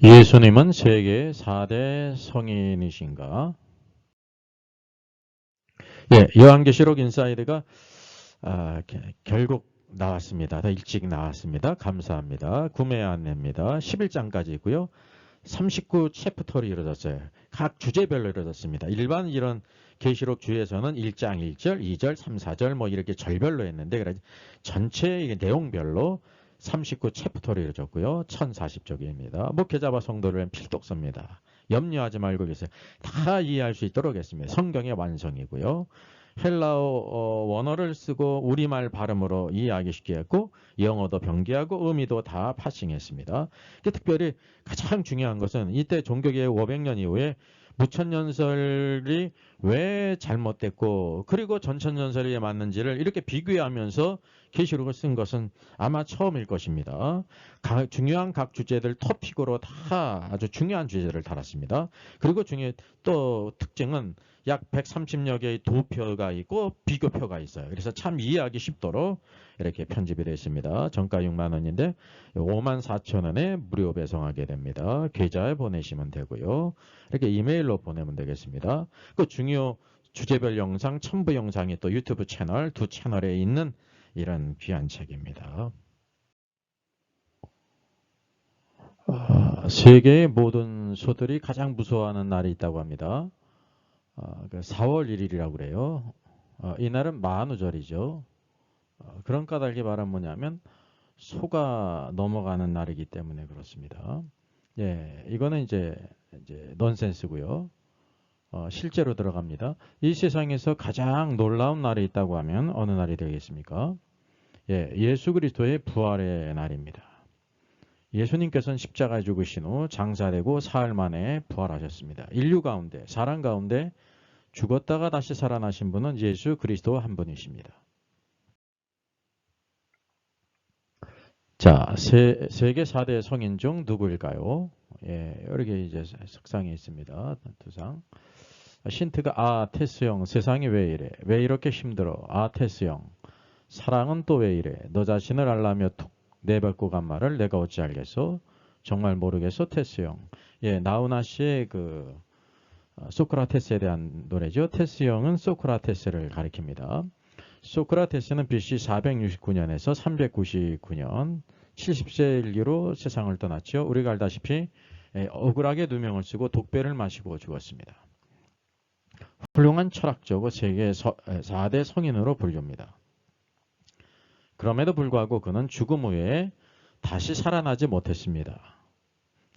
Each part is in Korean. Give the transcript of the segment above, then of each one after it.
예수님은 세계 4대 성인이신가? 예, 요한계시록 인사이드가 결국 나왔습니다. 더 일찍 나왔습니다. 감사합니다. 구매 안내입니다. 11장까지 있고요. 39 챕터로 이루어졌어요. 각 주제별로 이루어졌습니다. 일반 이런 계시록 주에서는 1장 1절, 2절, 3, 4절 뭐 이렇게 절별로 했는데 그래서 전체 내용별로 39 챕터로 이루어졌고요. 1040쪽입니다. 목회자와 성도를 위한 필독서입니다. 염려하지 말고 계세요. 다 이해할 수 있도록 했습니다. 성경의 완성이고요. 헬라어 원어를 쓰고 우리말 발음으로 이해하기 쉽게 했고 영어도 병기하고 의미도 다 파싱했습니다. 특별히 가장 중요한 것은 이때 종교개혁 500년 이후에 무천년설이 왜 잘못됐고 그리고 전천년설이 맞는지를 이렇게 비교하면서 계시록을 쓴 것은 아마 처음일 것입니다. 중요한 각 주제들 토픽으로 다 아주 중요한 주제를 달았습니다. 그리고 또 특징은 약 130여 개의 도표가 있고 비교표가 있어요. 그래서 참 이해하기 쉽도록 이렇게 편집이 되어 있습니다. 정가 6만 원인데 5만 4천 원에 무료 배송하게 됩니다. 계좌에 보내시면 되고요. 이렇게 이메일로 보내면 되겠습니다. 그 중요 주제별 영상, 첨부 영상이 또 유튜브 채널, 두 채널에 있는 이런 귀한 책입니다. 세계의 모든 소들이 가장 무서워하는 날이 있다고 합니다. 4월 1일이라고 그래요. 이날은 만우절이죠. 그런 까닭이 말은 뭐냐면 소가 넘어가는 날이기 때문에 그렇습니다. 예, 이거는 이제 넌센스고요. 실제로 들어갑니다. 이 세상에서 가장 놀라운 날이 있다고 하면 어느 날이 되겠습니까? 예, 예수 그리스도의 부활의 날입니다. 예수님께서는 십자가에 죽으신 후 장사되고 사흘 만에 부활하셨습니다. 인류 가운데, 사람 가운데 죽었다가 다시 살아나신 분은 예수 그리스도 한 분이십니다. 자, 세계 4대 성인 중 누구일까요? 예, 이렇게 이제 석상에 있습니다. 두 상. 힌트가 테스형, 세상이 왜 이래? 왜 이렇게 힘들어? 테스형, 사랑은 또 왜 이래? 너 자신을 알라며 툭 내뱉고 간 말을 내가 어찌 알겠어? 정말 모르겠어, 테스형. 예, 나우나 씨의 소크라테스에 대한 노래죠. 테스형은 소크라테스를 가리킵니다. 소크라테스는 BC 469년에서 399년 70세 일기로 세상을 떠났죠. 우리가 알다시피 억울하게 누명을 쓰고 독배를 마시고 죽었습니다. 훌륭한 철학자고 세계 4대 성인으로 분류합니다. 그럼에도 불구하고 그는 죽음 후에 다시 살아나지 못했습니다.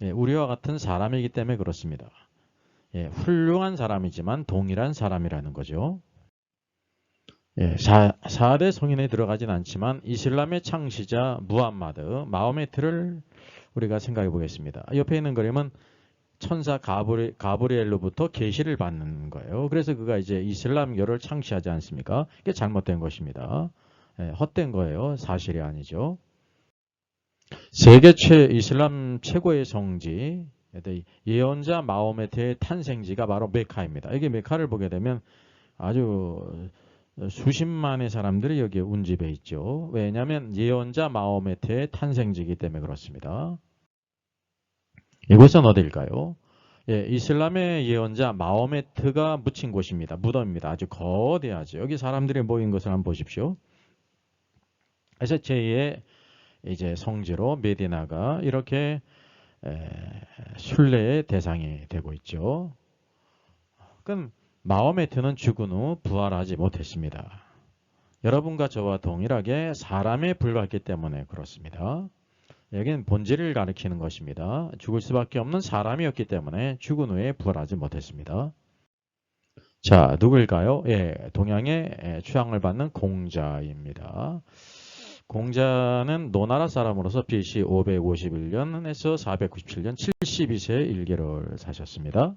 우리와 같은 사람이기 때문에 그렇습니다. 훌륭한 사람이지만 동일한 사람이라는 거죠. 4대 성인에 들어가진 않지만 이슬람의 창시자 무함마드, 마호메트를 우리가 생각해 보겠습니다. 옆에 있는 그림은 천사 가브리엘로부터 계시를 받는 거예요. 그래서 그가 이제 이슬람교를 창시하지 않습니까? 이게 잘못된 것입니다. 헛된 거예요. 사실이 아니죠. 세계 이슬람 최고의 성지, 예언자 마호메트의 탄생지가 바로 메카입니다. 이게 메카를 보게 되면 아주 수십만의 사람들이 여기에 운집해 있죠. 왜냐하면 예언자 마호메트의 탄생지이기 때문에 그렇습니다. 이곳은 어디일까요? 예, 이슬람의 예언자 마호메트가 묻힌 곳입니다. 무덤입니다. 아주 거대하죠. 여기 사람들이 모인 것을 한번 보십시오. 그래서 제2의 이제 성지로 메디나가 이렇게 순례의 대상이 되고 있죠. 그럼 마호메트는 죽은 후 부활하지 못했습니다. 여러분과 저와 동일하게 사람에 불과했기 때문에 그렇습니다. 여기는 본질을 가리키는 것입니다. 죽을 수밖에 없는 사람이었기 때문에 죽은 후에 부활하지 못했습니다. 자, 누구일까요? 예, 동양의 추앙을 받는 공자입니다. 공자는 노나라 사람으로서 BC 551년에서 497년 72세 일개를 사셨습니다.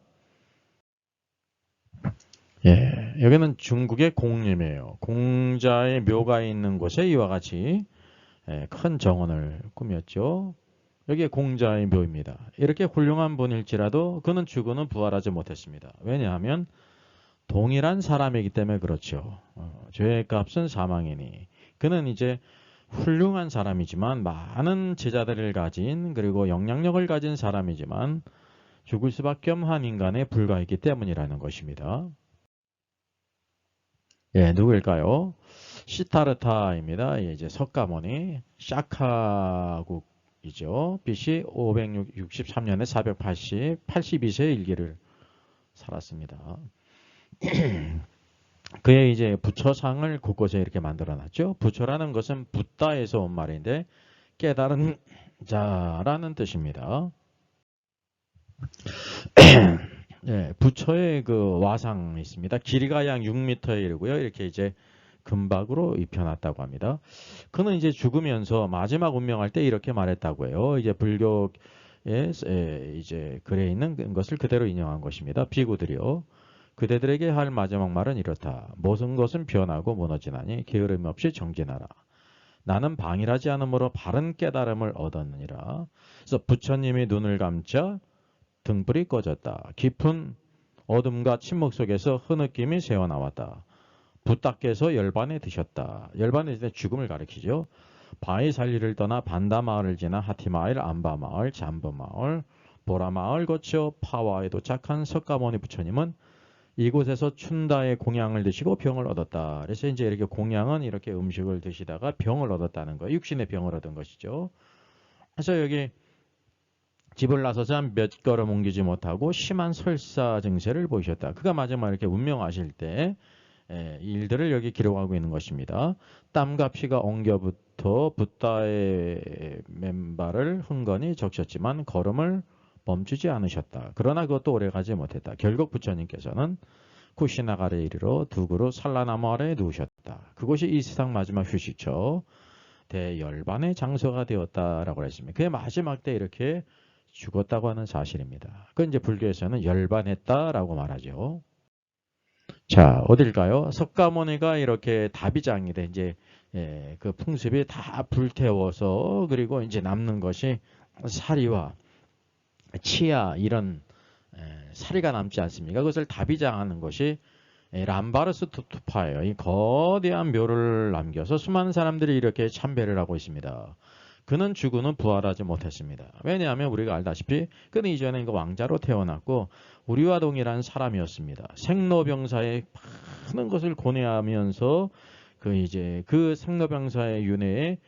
예, 여기는 중국의 공림이에요. 공자의 묘가 있는 곳에 이와 같이 큰 정원을 꾸몄죠. 여기에 공자의 묘입니다. 이렇게 훌륭한 분일지라도 그는 죽은 후 부활하지 못했습니다. 왜냐하면 동일한 사람이기 때문에 그렇죠. 죄의 값은 사망이니 그는 이제 훌륭한 사람이지만 많은 제자들을 가진 그리고 영향력을 가진 사람이지만 죽을 수밖에 없는 한 인간에 불과했기 때문이라는 것입니다. 예, 누구일까요? 시타르타입니다. 예, 이제 석가모니 샤카국이죠. BC 563년에 82세 일기를 살았습니다. 그의 이제 부처상을 곳곳에 이렇게 만들어놨죠. 부처라는 것은 붓다에서 온 말인데 깨달은 자라는 뜻입니다. 예, 부처의 그 와상이 있습니다. 길이가 약 6m에 이르고요. 이렇게 이제 금박으로 입혀놨다고 합니다. 그는 이제 죽으면서 마지막 운명할 때 이렇게 말했다고 해요. 이제 불교에 이제 글에 있는 것을 그대로 인용한 것입니다. 비구들이요. 그대들에게 할 마지막 말은 이렇다. 모든 것은 변하고 무너지나니 게으름 없이 정진하라. 나는 방일하지 않으므로 바른 깨달음을 얻었느니라. 그래서 부처님이 눈을 감자 등불이 꺼졌다. 깊은 어둠과 침묵 속에서 흐느낌이 새어나왔다. 붓다께서 열반에 드셨다. 열반은 이제 죽음을 가리키죠. 바이살리를 떠나 반다마을을 지나 하티마을, 안바마을, 잠부마을, 보라마을 거쳐 파와에 도착한 석가모니 부처님은 이곳에서 춘다의 공양을 드시고 병을 얻었다. 그래서 이제 이렇게 공양은 이렇게 음식을 드시다가 병을 얻었다는 거예요. 육신의 병을 얻은 것이죠. 그래서 여기 집을 나서자 몇 걸음 옮기지 못하고 심한 설사 증세를 보이셨다. 그가 마지막 이렇게 운명하실 때 일들을 여기 기록하고 있는 것입니다. 땀과 피가 엉겨붙어 붓다의 맨발을 흥건히 적셨지만 걸음을 멈추지 않으셨다. 그러나 그것도 오래가지 못했다. 결국 부처님께서는 쿠시나가를 이르러 두구로 산라나무 아래에 누우셨다. 그곳이 이 세상 마지막 휴식처 대열반의 장소가 되었다라고 했습니다. 그의 마지막 때 이렇게 죽었다고 하는 사실입니다. 그 이제 불교에서는 열반했다라고 말하죠. 자, 어딜까요? 석가모니가 이렇게 다비장이 돼 이제 그 풍습이 다 불태워서 그리고 이제 남는 것이 사리와 치아 이런 사리가 남지 않습니까? 그것을 다비장하는 것이 람바르스 투파예요. 이 거대한 묘를 남겨서 수많은 사람들이 이렇게 참배를 하고 있습니다. 그는 죽은 후 부활하지 못했습니다. 왜냐하면 우리가 알다시피 그는 이전에 왕자로 태어났고 우리와 동일한 사람이었습니다. 생로병사의 많은 것을 고뇌하면서 그 생로병사의 윤회에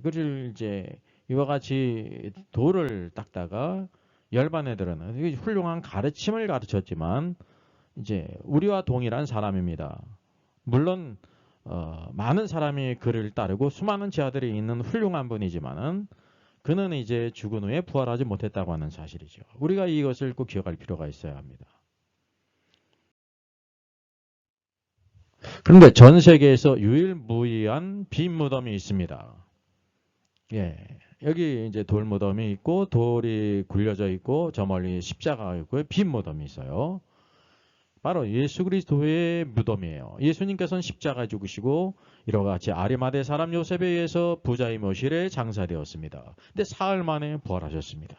그를 이제 이와 같이 돌을 닦다가 열반 애들은 훌륭한 가르침을 가르쳤지만 이제 우리와 동일한 사람입니다. 물론 많은 사람이 그를 따르고 수많은 제자들이 있는 훌륭한 분이지만은 그는 이제 죽은 후에 부활하지 못했다고 하는 사실이죠. 우리가 이것을 꼭 기억할 필요가 있어야 합니다. 그런데 전 세계에서 유일무이한 빈 무덤이 있습니다. 예, 여기 이제 돌 무덤이 있고 돌이 굴려져 있고 저 멀리 십자가가 있고요. 빈 무덤이 있어요. 바로 예수 그리스도의 무덤이에요. 예수님께서는 십자가에 죽으시고 이와 같이 아리마대 사람 요셉에 의해서 부자의 묘실에 장사되었습니다. 근데 사흘 만에 부활하셨습니다.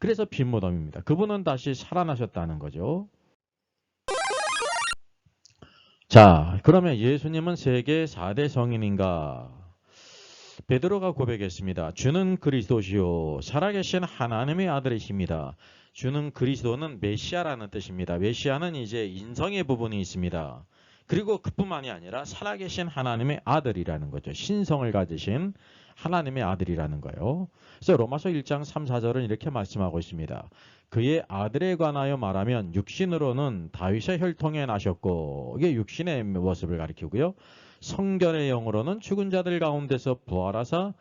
그래서 빈 무덤입니다. 그분은 다시 살아나셨다는 거죠. 자, 그러면 예수님은 세계 4대 성인인가? 베드로가 고백했습니다. 주는 그리스도시요 살아계신 하나님의 아들이십니다. 주는 그리스도는 메시아라는 뜻입니다. 메시아는 이제 인성의 부분이 있습니다. 그리고 그뿐만이 아니라 살아계신 하나님의 아들이라는 거죠. 신성을 가지신 하나님의 아들이라는 거예요. 그래서 로마서 1장 3, 4절은 이렇게 말씀하고 있습니다. 그의 아들에 관하여 말하면 육신으로는 다윗의 혈통에 나셨고 이게 육신의 모습을 가리키고요. 성결의 영으로는 죽은 자들 가운데서 부활하사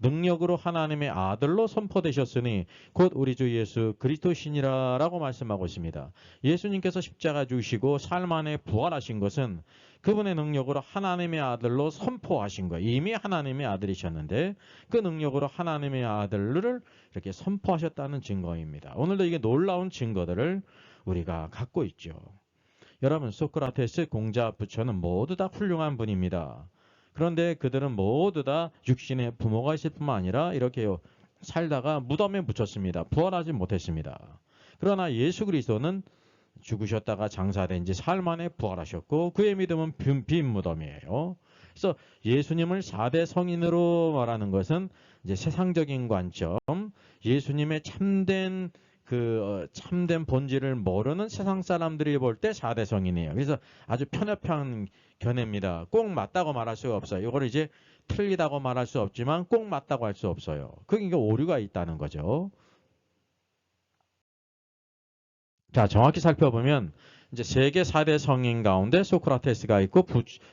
능력으로 하나님의 아들로 선포되셨으니 곧 우리 주 예수 그리스도시니라 라고 말씀하고 있습니다. 예수님께서 십자가 주시고 삶 안에 부활하신 것은 그분의 능력으로 하나님의 아들로 선포하신 거예요. 이미 하나님의 아들이셨는데 그 능력으로 하나님의 아들을 이렇게 선포하셨다는 증거입니다. 오늘도 이게 놀라운 증거들을 우리가 갖고 있죠. 여러분, 소크라테스, 공자, 부처는 모두 다 훌륭한 분입니다. 그런데 그들은 모두 다 육신의 부모가 있을 뿐만 아니라 이렇게 살다가 무덤에 묻혔습니다. 부활하지 못했습니다. 그러나 예수 그리스도는 죽으셨다가 장사된 지 사흘 만에 부활하셨고 그의 믿음은 빈 무덤이에요. 그래서 예수님을 4대 성인으로 말하는 것은 이제 세상적인 관점, 예수님의 참된 참된 본질을 모르는 세상 사람들이 볼 때 4대 성인이에요. 그래서 아주 편협한 견해입니다. 꼭 맞다고 말할 수가 없어요. 이걸 이제 틀리다고 말할 수 없지만 꼭 맞다고 할 수 없어요. 그러니까 오류가 있다는 거죠. 자, 정확히 살펴보면 이제 세계 4대 성인 가운데 소크라테스가 있고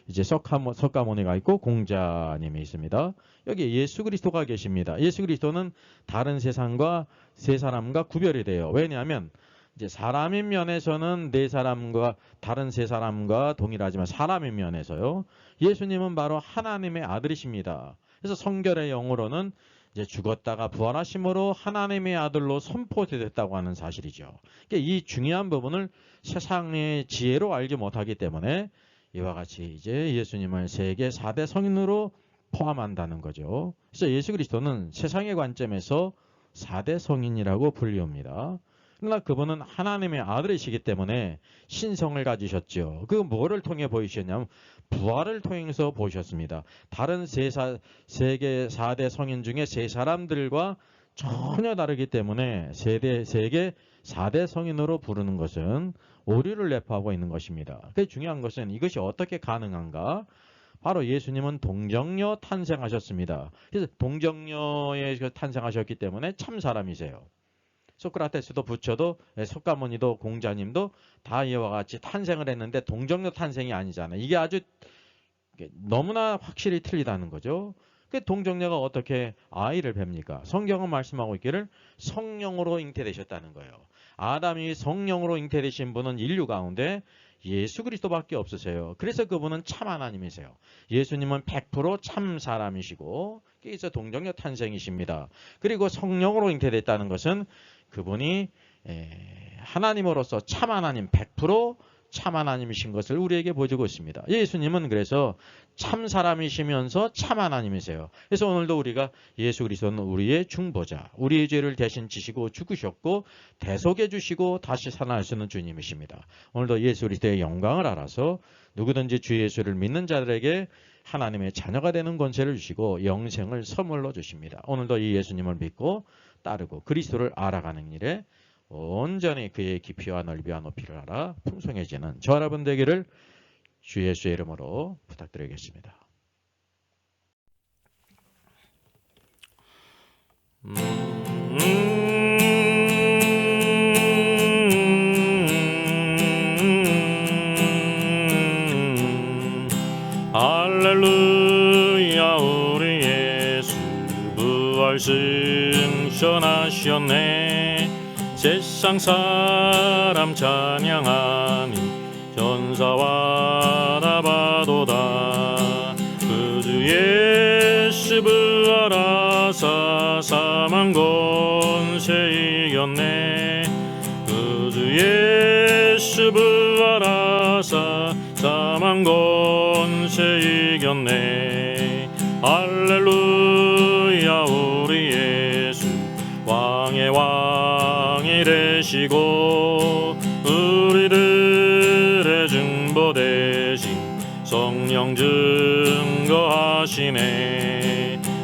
이제 석가모니가 있고 공자님이 있습니다. 여기 예수 그리스도가 계십니다. 예수 그리스도는 다른 세 사람과 구별이 돼요. 왜냐하면 이제 사람인 면에서는 네 사람과 다른 세 사람과 동일하지만 사람인 면에서요. 예수님은 바로 하나님의 아들이십니다. 그래서 성결의 영으로는 이제 죽었다가 부활하심으로 하나님의 아들로 선포됐다고 하는 사실이죠. 그러니까 이 중요한 부분을 세상의 지혜로 알지 못하기 때문에 이와 같이 이제 예수님을 세계 4대 성인으로 포함한다는 거죠. 그래서 예수 그리스도는 세상의 관점에서 4대 성인이라고 불리웁니다. 그러나 그분은 하나님의 아들이시기 때문에 신성을 가지셨죠. 그 뭐를 통해 보이셨냐면 부활을 통해서 보셨습니다. 다른 세계 4대 성인 중에 세 사람들과 전혀 다르기 때문에 세계 4대 성인으로 부르는 것은 오류를 내포하고 있는 것입니다. 그 중요한 것은 이것이 어떻게 가능한가? 바로 예수님은 동정녀 탄생하셨습니다. 그래서 동정녀에 탄생하셨기 때문에 참 사람이세요. 소크라테스도 부처도 석가모니도 공자님도 다 이와 같이 탄생을 했는데 동정녀 탄생이 아니잖아요. 이게 아주 너무나 확실히 틀리다는 거죠. 그 동정녀가 어떻게 아이를 뵙니까? 성경은 말씀하고 있기를 성령으로 잉태되셨다는 거예요. 아담이 성령으로 잉태되신 분은 인류 가운데 예수 그리스도밖에 없으세요. 그래서 그분은 참 하나님이세요. 예수님은 100% 참 사람이시고 그래서 동정녀 탄생이십니다. 그리고 성령으로 잉태됐다는 것은 그분이 하나님으로서 참 하나님 100% 참 하나님이신 것을 우리에게 보여주고 있습니다. 예수님은 그래서 참 사람이시면서 참 하나님이세요. 그래서 오늘도 우리가 예수 그리스도는 우리의 중보자, 우리의 죄를 대신 지시고 죽으셨고 대속해 주시고 다시 살아나시는 주님이십니다. 오늘도 예수 그리스도의 영광을 알아서 누구든지 주 예수를 믿는 자들에게 하나님의 자녀가 되는 권세를 주시고 영생을 선물로 주십니다. 오늘도 이 예수님을 믿고 따르고 그리스도를 알아가는 일에 온전히 그의 깊이와 넓이와 높이를 알아 풍성해지는 저 여러분 되기를 주 예수의 이름으로 부탁드리겠습니다. 할렐루야 우리 예수 부활 승천하셨네. 세상 사람 찬양하니 전사와 나바도다. 그 주 예수 부활하사 사망 권세 이겼네. 그 주 예수 부활하사 사망 권세 이겼네. 할렐루야 우리 예수 왕의 왕이 되시고 우리들의 중보 대신 성령 증거하시네.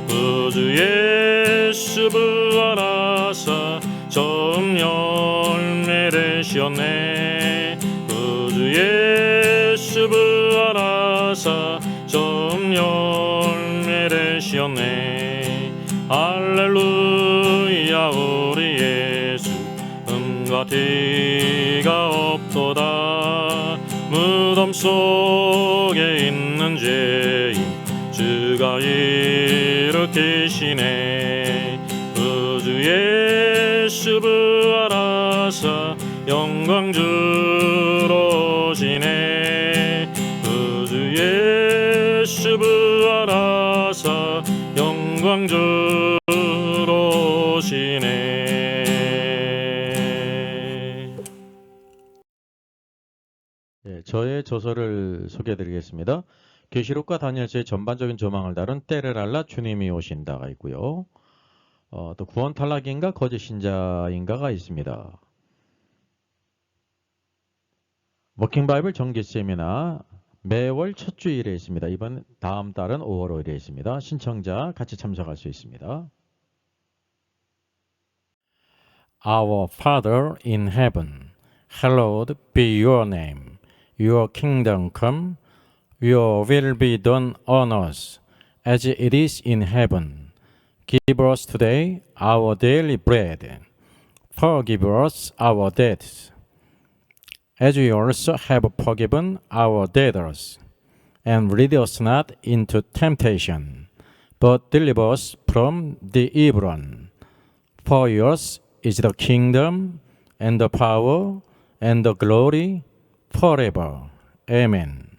그 주 예수 부활하사 처음 열매 되셨네. 그 주 예수 부활하사 처음 열매 되셨네. 할렐루야 우리 예수 음과 티가 없도다. 무덤 속에 있는 죄인 주가 일으키시네. 그 주 예수 부활하사 영광 주로 오시네. 그 주 예수 부활하사 영광 주로 오시네. 저의 저서를 소개해드리겠습니다. 계시록과 다니엘서의 전반적인 조망을 다룬 때를 알라 주님이 오신다가 있고요. 또 구원 탈락인가 거짓 신자인가가 있습니다. 워킹 바이블 정기 세미나 매월 첫 주일에 있습니다. 다음 달은 5월 5일에 있습니다. 신청자 같이 참석할 수 있습니다. Our Father in heaven, hallowed be your name. Your kingdom come, your will be done on earth as it is in heaven. Give us today our daily bread. Forgive us our debts, as we also have forgiven our debtors. And lead us not into temptation, but deliver us from the evil one. For yours is the kingdom, and the power, and the glory, forever. Amen.